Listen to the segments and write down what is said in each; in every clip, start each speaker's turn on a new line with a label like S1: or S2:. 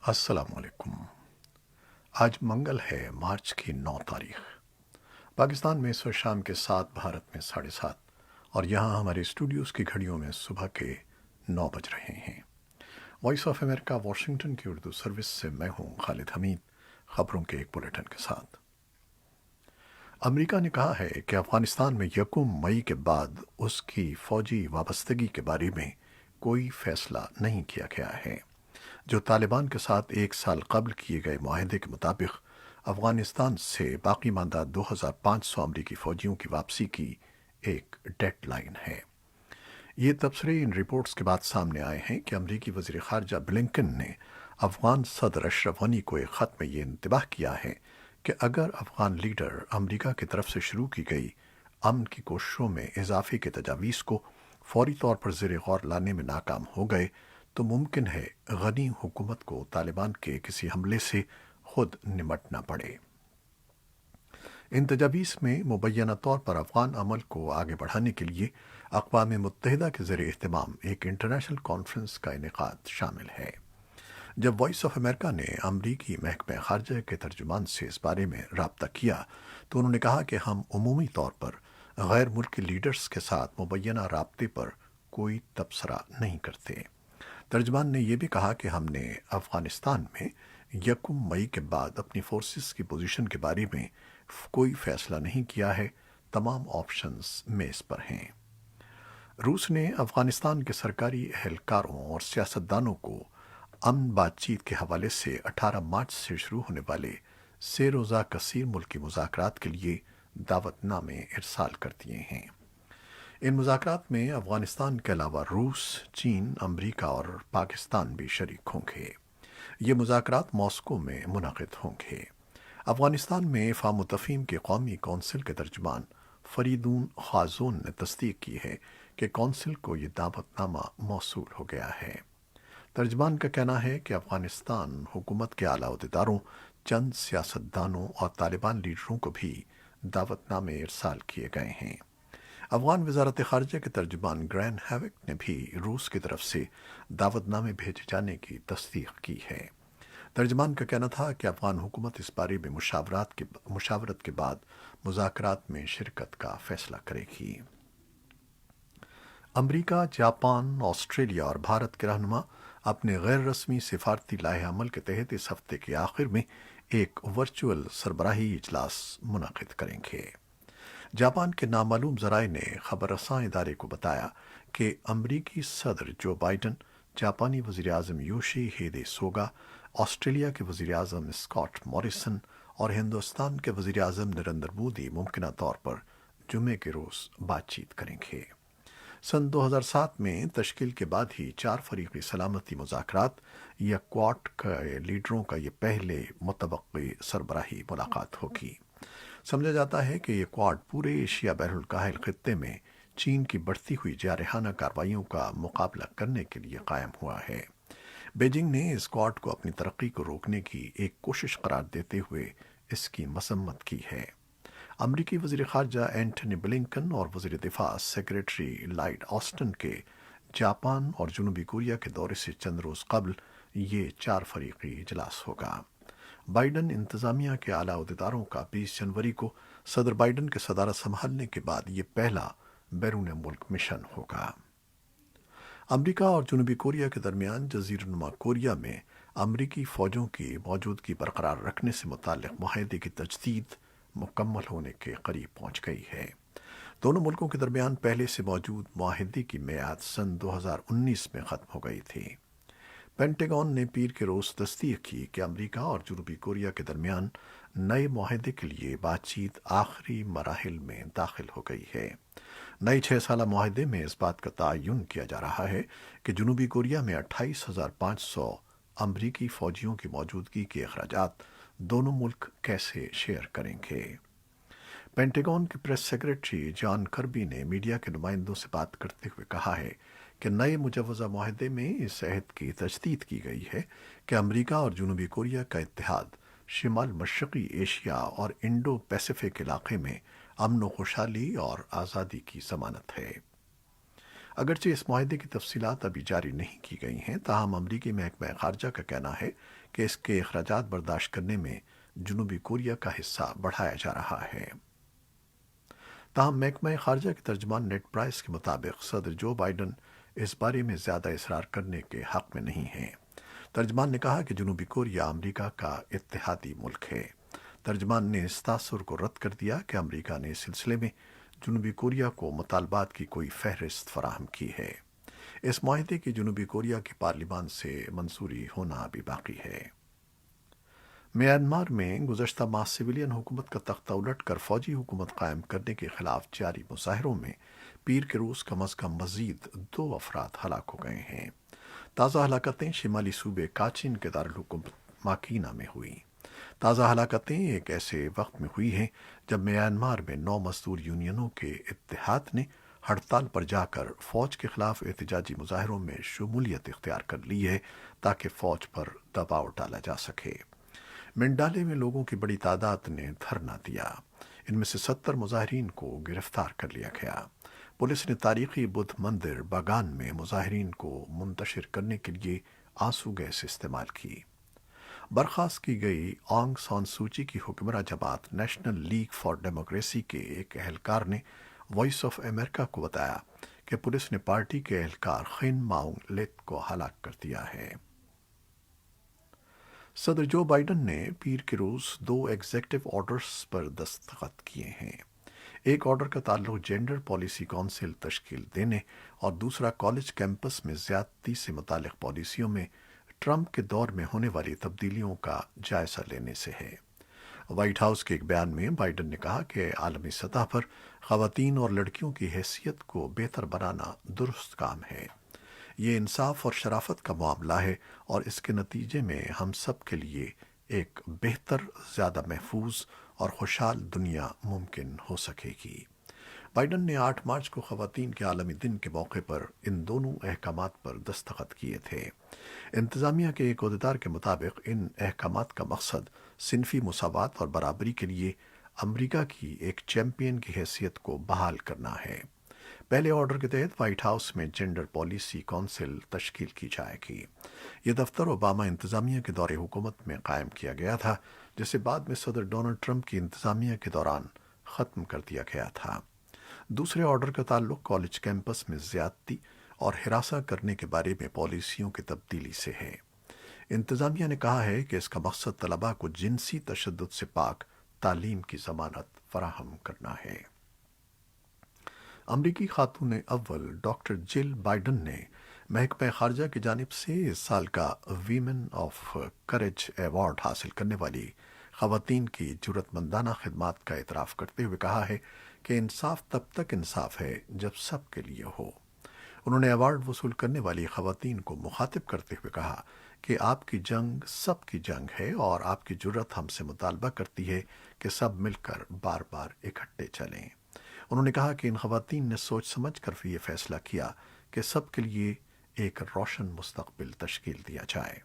S1: السلام علیکم۔ آج منگل ہے، مارچ کی 9 تاریخ۔ پاکستان میں اس وقت شام کے 7، بھارت میں 7:30، اور یہاں ہمارے اسٹوڈیوز کی گھڑیوں میں صبح کے 9 بج رہے ہیں۔ وائس آف امریکہ واشنگٹن کی اردو سروس سے میں ہوں خالد حمید، خبروں کے ایک بلیٹن کے ساتھ۔ امریکہ نے کہا ہے کہ افغانستان میں 1 مئی کے بعد اس کی فوجی وابستگی کے بارے میں کوئی فیصلہ نہیں کیا گیا ہے، جو طالبان کے ساتھ 1 سال قبل کیے گئے معاہدے کے مطابق افغانستان سے باقی ماندہ 2500 امریکی فوجیوں کی واپسی کی ایک ڈیڈ لائن ہے۔ یہ تبصرے ان رپورٹس کے بعد سامنے آئے ہیں کہ امریکی وزیر خارجہ بلنکن نے افغان صدر اشرف غنی کو ایک خط میں یہ انتباہ کیا ہے کہ اگر افغان لیڈر امریکہ کی طرف سے شروع کی گئی امن کی کوششوں میں اضافے کے تجاویز کو فوری طور پر زیر غور لانے میں ناکام ہو گئے تو ممکن ہے غنی حکومت کو طالبان کے کسی حملے سے خود نمٹنا پڑے۔ ان تجاویز میں مبینہ طور پر افغان عمل کو آگے بڑھانے کے لیے اقوام متحدہ کے زیر اہتمام ایک انٹرنیشنل کانفرنس کا انعقاد شامل ہے۔ جب وائس آف امریکہ نے امریکی محکمہ خارجہ کے ترجمان سے اس بارے میں رابطہ کیا تو انہوں نے کہا کہ ہم عمومی طور پر غیر ملکی لیڈرز کے ساتھ مبینہ رابطے پر کوئی تبصرہ نہیں کرتے۔ ترجمان نے یہ بھی کہا کہ ہم نے افغانستان میں 1 مئی کے بعد اپنی فورسز کی پوزیشن کے بارے میں کوئی فیصلہ نہیں کیا ہے، تمام آپشنز میز پر ہیں۔ روس نے افغانستان کے سرکاری اہلکاروں اور سیاستدانوں کو امن بات چیت کے حوالے سے 18 مارچ سے شروع ہونے والے 3 روزہ کثیر ملکی مذاکرات کے لیے دعوت نامے ارسال کر دیے ہیں۔ ان مذاکرات میں افغانستان کے علاوہ روس، چین، امریکہ اور پاکستان بھی شریک ہوں گے۔ یہ مذاکرات ماسکو میں منعقد ہوں گے۔ افغانستان میں افہام و تفہیم کی قومی کونسل کے ترجمان فریدون خازون نے تصدیق کی ہے کہ کونسل کو یہ دعوت نامہ موصول ہو گیا ہے۔ ترجمان کا کہنا ہے کہ افغانستان حکومت کے اعلیٰ عہدیداروں، چند سیاستدانوں اور طالبان لیڈروں کو بھی دعوت نامے ارسال کیے گئے ہیں۔ افغان وزارت خارجہ کے ترجمان گرین ہیوک نے بھی روس کی طرف سے دعوت نامے بھیجے جانے کی تصدیق کی ہے۔ ترجمان کا کہنا تھا کہ افغان حکومت اس بارے میں مشاورت کے بعد مذاکرات میں شرکت کا فیصلہ کرے گی۔ امریکہ، جاپان، آسٹریلیا اور بھارت کے رہنما اپنے غیر رسمی سفارتی لائحہ عمل کے تحت اس ہفتے کے آخر میں ایک ورچوئل سربراہی اجلاس منعقد کریں گے۔ جاپان کے نامعلوم ذرائع نے خبر رساں ادارے کو بتایا کہ امریکی صدر جو بائیڈن، جاپانی وزیر اعظم یوشی ہیدے سوگا، آسٹریلیا کے وزیر اعظم اسکاٹ موریسن اور ہندوستان کے وزیر اعظم نریندر مودی ممکنہ طور پر جمعے کے روز بات چیت کریں گے۔ سن 2007 میں تشکیل کے بعد ہی 4 فریقی سلامتی مذاکرات یا کوارٹ کے لیڈروں کا یہ پہلے متوقع سربراہی ملاقات ہوگی۔ سمجھا جاتا ہے کہ یہ کوارٹ پورے ایشیا بحر الکاہل خطے میں چین کی بڑھتی ہوئی جارحانہ کارروائیوں کا مقابلہ کرنے کے لیے قائم ہوا ہے۔ بیجنگ نے اس کوارٹ کو اپنی ترقی کو روکنے کی ایک کوشش قرار دیتے ہوئے اس کی مذمت کی ہے۔ امریکی وزیر خارجہ اینٹنی بلنکن اور وزیر دفاع سیکریٹری لائیڈ آسٹن کے جاپان اور جنوبی کوریا کے دورے سے چند روز قبل یہ 4 فریقی اجلاس ہوگا۔ بائیڈن انتظامیہ کے اعلیٰ عہدیداروں کا 20 جنوری کو صدر بائیڈن کے صدارت سنبھالنے کے بعد یہ پہلا بیرون ملک مشن ہوگا۔ امریکہ اور جنوبی کوریا کے درمیان جزیرہ نما کوریا میں امریکی فوجوں کی موجودگی برقرار رکھنے سے متعلق معاہدے کی تجدید مکمل ہونے کے قریب پہنچ گئی ہے۔ دونوں ملکوں کے درمیان پہلے سے موجود معاہدے کی میعاد سن 2019 میں ختم ہو گئی تھی۔ پینٹاگون نے پیر کے روز تصدیق کی کہ امریکہ اور جنوبی کوریا کے درمیان نئے معاہدے کے لیے بات چیت آخری مراحل میں داخل ہو گئی ہے۔ نئے 6 سالہ معاہدے میں اس بات کا تعین کیا جا رہا ہے کہ جنوبی کوریا میں 28,500 امریکی فوجیوں کی موجودگی کے اخراجات دونوں ملک کیسے شیئر کریں گے۔ پینٹاگون کے پریس سیکریٹری جان کربی نے میڈیا کے نمائندوں سے بات کرتے ہوئے کہا ہے کہ نئے مجوزہ معاہدے میں اس عہد کی تجدید کی گئی ہے کہ امریکہ اور جنوبی کوریا کا اتحاد شمال مشرقی ایشیا اور انڈو پیسیفک علاقے میں امن و خوشحالی اور آزادی کی ضمانت ہے۔ اگرچہ اس معاہدے کی تفصیلات ابھی جاری نہیں کی گئی ہیں، تاہم امریکی محکمہ خارجہ کا کہنا ہے کہ اس کے اخراجات برداشت کرنے میں جنوبی کوریا کا حصہ بڑھایا جا رہا ہے۔ تاہم محکمہ خارجہ کے ترجمان نیڈ پرائس کے مطابق صدر جو بائیڈن اس بارے میں زیادہ اصرار کرنے کے حق میں نہیں ہیں۔ ترجمان نے کہا کہ جنوبی کوریا امریکہ کا اتحادی ملک ہے۔ ترجمان نے اس تاثر کو رد کر دیا کہ امریکہ نے اس سلسلے میں جنوبی کوریا کو مطالبات کی کوئی فہرست فراہم کی ہے۔ اس معاہدے کی جنوبی کوریا کی پارلیمان سے منظوری ہونا ابھی باقی ہے۔ میانمار میں گزشتہ ماہ سویلین حکومت کا تختہ الٹ کر فوجی حکومت قائم کرنے کے خلاف جاری مظاہروں میں پیر کے روز کم از کم مزید 2 افراد ہلاک ہو گئے ہیں۔ تازہ ہلاکتیں شمالی صوبے کاچین کے دارالحکومت ماکینہ میں ہوئیں۔ تازہ ہلاکتیں ایک ایسے وقت میں ہوئی ہیں جب میانمار میں 9 مزدور یونینوں کے اتحاد نے ہڑتال پر جا کر فوج کے خلاف احتجاجی مظاہروں میں شمولیت اختیار کر لی ہے تاکہ فوج پر دباؤ ڈالا جا سکے۔ منڈالے میں لوگوں کی بڑی تعداد نے دھرنا دیا۔ ان میں سے 70 مظاہرین کو گرفتار کر لیا گیا۔ پولیس نے تاریخی بدھ مندر باگان میں مظاہرین کو منتشر کرنے کے لیے آنسو گیس استعمال کی۔ برخاست کی گئی آنگ سان سوچی کی حکمراں جماعت نیشنل لیگ فار ڈیموکریسی کے ایک اہلکار نے وائس آف امریکہ کو بتایا کہ پولیس نے پارٹی کے اہلکار خین ماؤنگ لیت کو ہلاک کر دیا ہے۔ صدر جو بائیڈن نے پیر کے روز 2 ایگزیکٹو آرڈرز پر دستخط کیے ہیں۔ ایک آرڈر کا تعلق جینڈر پالیسی کونسل تشکیل دینے اور دوسرا کالج کیمپس میں زیادتی سے متعلق پالیسیوں میں ٹرمپ کے دور میں ہونے والی تبدیلیوں کا جائزہ لینے سے ہے۔ وائٹ ہاؤس کے ایک بیان میں بائیڈن نے کہا کہ عالمی سطح پر خواتین اور لڑکیوں کی حیثیت کو بہتر بنانا درست کام ہے۔ یہ انصاف اور شرافت کا معاملہ ہے اور اس کے نتیجے میں ہم سب کے لیے ایک بہتر، زیادہ محفوظ اور خوشحال دنیا ممکن ہو سکے گی۔ بائیڈن نے 8 مارچ کو خواتین کے عالمی دن کے موقع پر ان دونوں احکامات پر دستخط کیے تھے۔ انتظامیہ کے ایک عہدیدار کے مطابق ان احکامات کا مقصد صنفی مساوات اور برابری کے لیے امریکہ کی ایک چیمپئن کی حیثیت کو بحال کرنا ہے۔ پہلے آرڈر کے تحت وائٹ ہاؤس میں جینڈر پالیسی کونسل تشکیل کی جائے گی۔ یہ دفتر اوباما انتظامیہ کے دور حکومت میں قائم کیا گیا تھا، جسے بعد میں صدر ڈونلڈ ٹرمپ کی انتظامیہ کے دوران ختم کر دیا گیا تھا۔ دوسرے آرڈر کا تعلق کالج کیمپس میں زیادتی اور ہراساں کرنے کے بارے میں پالیسیوں کی تبدیلی سے ہے۔ انتظامیہ نے کہا ہے کہ اس کا مقصد طلباء کو جنسی تشدد سے پاک تعلیم کی ضمانت فراہم کرنا ہے۔ امریکی خاتون اول ڈاکٹر جل بائیڈن نے محکمہ خارجہ کی جانب سے اس سال کا ویمن آف کریج ایوارڈ حاصل کرنے والی خواتین کی جرات مندانہ خدمات کا اعتراف کرتے ہوئے کہا ہے کہ انصاف تب تک انصاف ہے جب سب کے لیے ہو۔ انہوں نے ایوارڈ وصول کرنے والی خواتین کو مخاطب کرتے ہوئے کہا کہ آپ کی جنگ سب کی جنگ ہے اور آپ کی جرات ہم سے مطالبہ کرتی ہے کہ سب مل کر بار بار اکٹھے چلیں۔ انہوں نے کہا کہ ان خواتین نے سوچ سمجھ کر یہ فیصلہ کیا کہ سب کے لیے ایک روشن مستقبل تشکیل دیا جائے۔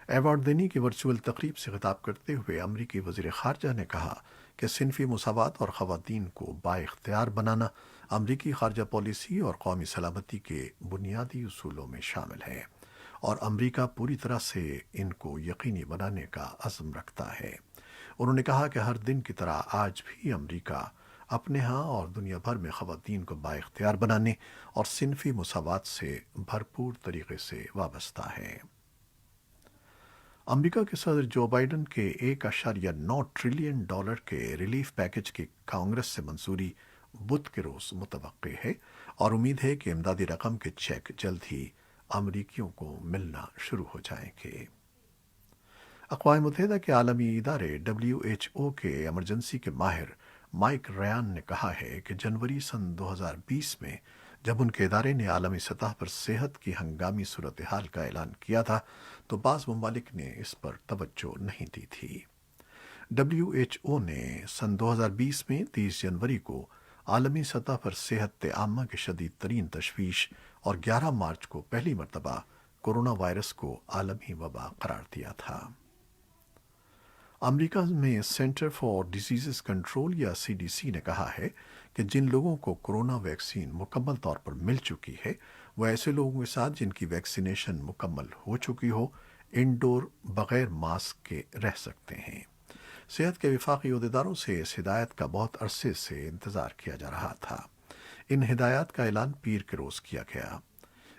S1: ایوارڈ دینے کی ورچوئل تقریب سے خطاب کرتے ہوئے امریکی وزیر خارجہ نے کہا کہ صنفی مساوات اور خواتین کو بااختیار بنانا امریکی خارجہ پالیسی اور قومی سلامتی کے بنیادی اصولوں میں شامل ہے اور امریکہ پوری طرح سے ان کو یقینی بنانے کا عزم رکھتا ہے۔ انہوں نے کہا کہ ہر دن کی طرح آج بھی امریکہ اپنے ہاں اور دنیا بھر میں خواتین کو بااختیار بنانے اور صنفی مساوات سے بھرپور طریقے سے وابستہ ہے۔ امریکہ کے صدر جو بائیڈن کے $1.9 ٹریلین کے ریلیف پیکج کی کانگریس سے منظوری بدھ کے روز متوقع ہے اور امید ہے کہ امدادی رقم کے چیک جلد ہی امریکیوں کو ملنا شروع ہو جائیں گے۔ اقوام متحدہ کے عالمی ادارے WHO کے ایمرجنسی کے ماہر مائک ریان نے کہا ہے کہ جنوری سن 2020 میں جب ان کے ادارے نے عالمی سطح پر صحت کی ہنگامی صورتحال کا اعلان کیا تھا تو بعض ممالک نے اس پر توجہ نہیں دی تھی۔ WHO نے سن 2020 میں 30 جنوری کو عالمی سطح پر صحت عامہ کی شدید ترین تشویش اور 11 مارچ کو پہلی مرتبہ کورونا وائرس کو عالمی وبا قرار دیا تھا۔ امریکہ میں سینٹر فار ڈیزیزز کنٹرول یا CDC نے کہا ہے کہ جن لوگوں کو کورونا ویکسین مکمل طور پر مل چکی ہے وہ ایسے لوگوں کے ساتھ جن کی ویکسینیشن مکمل ہو چکی ہو انڈور بغیر ماسک کے رہ سکتے ہیں۔ صحت کے وفاقی عہدیداروں سے اس ہدایت کا بہت عرصے سے انتظار کیا جا رہا تھا۔ ان ہدایات کا اعلان پیر کے روز کیا گیا۔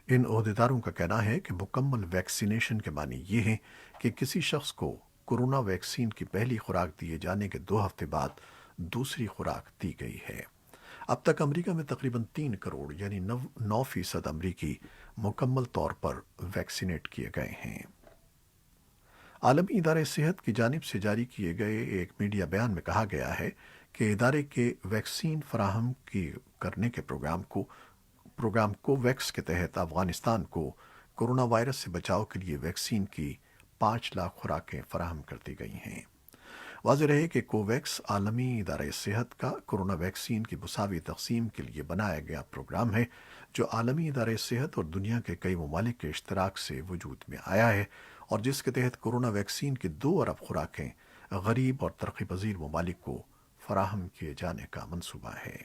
S1: ان عہدیداروں کا کہنا ہے کہ مکمل ویکسینیشن کے معنی یہ ہے کہ کسی شخص کو کورونا ویکسین کی پہلی خوراک دیے جانے کے 2 ہفتے بعد دوسری خوراک دی گئی ہے۔ اب تک امریکہ میں تقریباً 3 کروڑ یعنی 9% امریکی مکمل طور پر ویکسینیٹ کیے گئے ہیں۔ عالمی ادارہ صحت کی جانب سے جاری کیے گئے ایک میڈیا بیان میں کہا گیا ہے کہ ادارے کے ویکسین فراہم کرنے کے پروگرام کوویکس کے تحت افغانستان کو کورونا وائرس سے بچاؤ کے لیے ویکسین کی 5 لاکھ خوراکیں فراہم کر دی گئی ہیں۔ واضح رہے کہ کوویکس عالمی ادارہ صحت کا کورونا ویکسین کی مساوی تقسیم کے لیے بنایا گیا پروگرام ہے جو عالمی ادارہ صحت اور دنیا کے کئی ممالک کے اشتراک سے وجود میں آیا ہے اور جس کے تحت کورونا ویکسین کی 2 ارب خوراکیں غریب اور ترقی پذیر ممالک کو فراہم کیے جانے کا منصوبہ ہے۔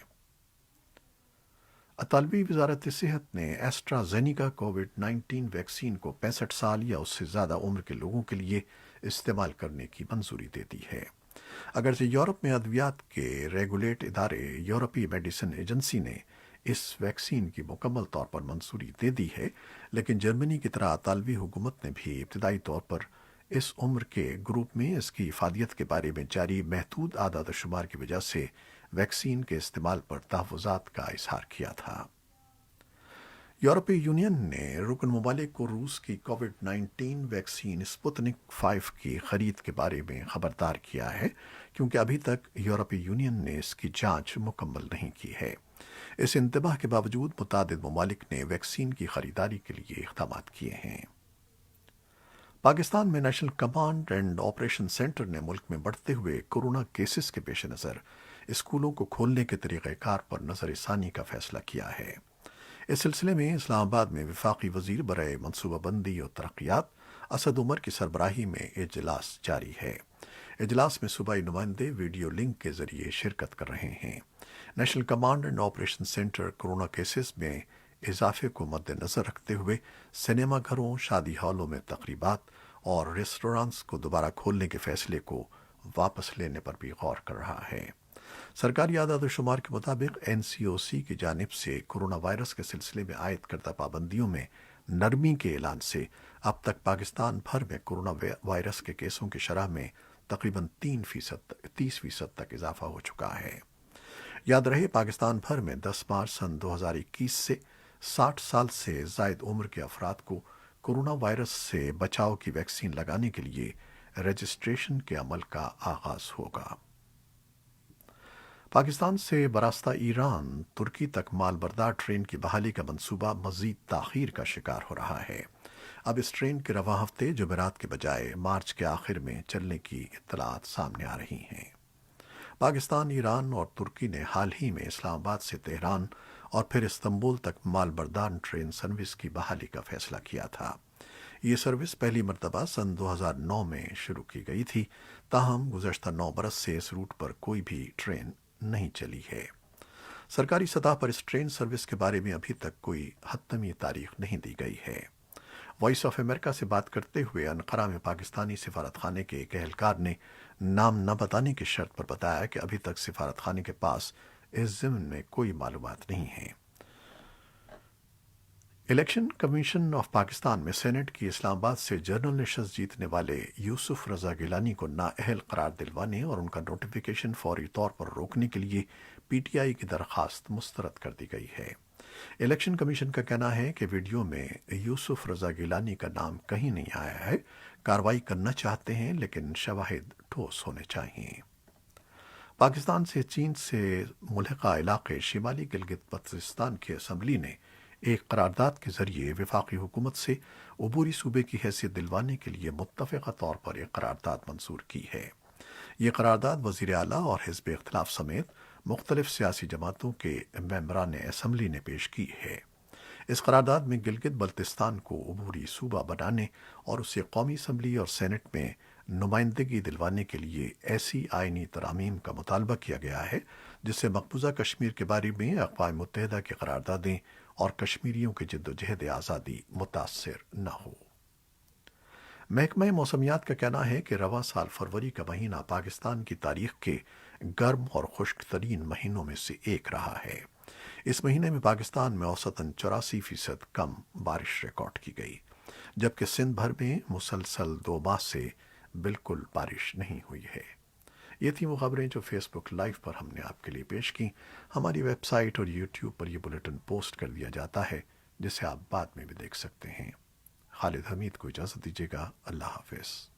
S1: اطالوی وزارت صحت نے ایسٹرازینیکا کووڈ-19 ویکسین کو 65 سال یا اس سے زیادہ عمر کے لوگوں کے لیے استعمال کرنے کی منظوری دے دی ہے۔ اگرچہ یورپ میں ادویات کے ریگولیٹ ادارے یورپی میڈیسن ایجنسی نے اس ویکسین کی مکمل طور پر منظوری دے دی ہے، لیکن جرمنی کی طرح اطالوی حکومت نے بھی ابتدائی طور پر اس عمر کے گروپ میں اس کی افادیت کے بارے میں جاری محدود اعداد و شمار کی وجہ سے ویکسین کے استعمال پر تحفظات کا اظہار کیا تھا۔ یورپی یونین نے رکن ممالک کو روس کی کووڈ-19 ویکسین سپوتنک 5 کی خرید کے بارے میں خبردار کیا ہے کیونکہ ابھی تک یورپی یونین نے اس کی جانچ مکمل نہیں کی ہے۔ اس انتباہ کے باوجود متعدد ممالک نے ویکسین کی خریداری کے لیے اقدامات کیے ہیں۔ پاکستان میں national command and operation centre نے ملک میں بڑھتے ہوئے کورونا کیسز کے پیش نظر اسکولوں کو کھولنے کے طریقہ کار پر نظر ثانی کا فیصلہ کیا ہے۔ اس سلسلے میں اسلام آباد میں وفاقی وزیر برائے منصوبہ بندی اور ترقیات اسد عمر کی سربراہی میں اجلاس جاری ہے۔ اجلاس میں صوبائی نمائندے ویڈیو لنک کے ذریعے شرکت کر رہے ہیں۔ National command and operation centre corona cases میں اضافے کو مد نظر رکھتے ہوئے سنیما گھروں، شادی ہالوں میں تقریبات اور ریسٹورانٹس کو دوبارہ کھولنے کے فیصلے کو واپس لینے پر بھی غور کر رہا ہے۔ سرکاری اعداد و شمار کے مطابق NCOC کی جانب سے کورونا وائرس کے سلسلے میں عائد کردہ پابندیوں میں نرمی کے اعلان سے اب تک پاکستان بھر میں کورونا وائرس کے کیسوں کی شرح میں تقریباً 30% تک اضافہ ہو چکا ہے۔ یاد رہے پاکستان بھر میں 10 مارچ سن 2021 سے 60 سال سے زائد عمر کے افراد کو کورونا وائرس سے بچاؤ کی ویکسین لگانے کے لیے رجسٹریشن کے عمل کا آغاز ہوگا۔ پاکستان سے براستہ ایران ترکی تک مال بردار ٹرین کی بحالی کا منصوبہ مزید تاخیر کا شکار ہو رہا ہے۔ اب اس ٹرین کے رواں ہفتے جمعرات کے بجائے مارچ کے آخر میں چلنے کی اطلاعات سامنے آ رہی ہیں۔ پاکستان، ایران اور ترکی نے حال ہی میں اسلام آباد سے تہران اور پھر استنبول تک مال بردار ٹرین سروس کی بحالی کا فیصلہ کیا تھا۔ یہ سروس پہلی مرتبہ سن 2009 میں شروع کی گئی تھی، تاہم گزشتہ 9 برس سے اس روٹ پر کوئی بھی ٹرین نہیں چلی ہے۔ سرکاری سطح پر اس ٹرین سروس کے بارے میں ابھی تک کوئی حتمی تاریخ نہیں دی گئی ہے۔ وائس آف امریکہ سے بات کرتے ہوئے انقرہ میں پاکستانی سفارت خانے کے ایک اہلکار نے نام نہ بتانے کی شرط پر بتایا کہ ابھی تک سفارت خانے کے پاس اس ضمن میں کوئی معلومات نہیں ہیں۔ الیکشن کمیشن آف پاکستان میں سینٹ کی اسلام آباد سے جنرل نشست جیتنے والے یوسف رضا گیلانی کو نااہل قرار دلوانے اور ان کا نوٹیفیکیشن فوری طور پر روکنے کے لیے PTI کی درخواست مسترد کر دی گئی ہے۔ الیکشن کمیشن کا کہنا ہے کہ ویڈیو میں یوسف رضا گیلانی کا نام کہیں نہیں آیا ہے۔ کارروائی کرنا چاہتے ہیں لیکن شواہد ٹھوس ہونے چاہیے۔ پاکستان سے چین سے ملحقہ علاقے شمالی گلگت بلتستان کی اسمبلی نے ایک قرارداد کے ذریعے وفاقی حکومت سے عبوری صوبے کی حیثیت دلوانے کے لیے متفقہ طور پر ایک قرارداد منظور کی ہے۔ یہ قرارداد وزیر اعلیٰ اور حزب اختلاف سمیت مختلف سیاسی جماعتوں کے ممبران اسمبلی نے پیش کی ہے۔ اس قرارداد میں گلگت بلتستان کو عبوری صوبہ بنانے اور اسے قومی اسمبلی اور سینٹ میں نمائندگی دلوانے کے لیے ایسی آئینی ترامیم کا مطالبہ کیا گیا ہے جس سے مقبوضہ کشمیر کے بارے میں اقوام متحدہ کی قراردادیں اور کشمیریوں کی جد و جہد آزادی متاثر نہ ہو۔ محکمہ موسمیات کا کہنا ہے کہ رواں سال فروری کا مہینہ پاکستان کی تاریخ کے گرم اور خشک ترین مہینوں میں سے ایک رہا ہے۔ اس مہینے میں پاکستان میں اوسطاً 84% کم بارش ریکارڈ کی گئی، جبکہ سندھ بھر میں مسلسل 2 ماہ سے بالکل بارش نہیں ہوئی ہے۔ یہ تھیں وہ خبریں جو فیس بک لائیو پر ہم نے آپ کے لیے پیش کی۔ ہماری ویب سائٹ اور یوٹیوب پر یہ بلیٹن پوسٹ کر دیا جاتا ہے، جسے آپ بعد میں بھی دیکھ سکتے ہیں۔ خالد حمید کو اجازت دیجیے گا۔ اللہ حافظ۔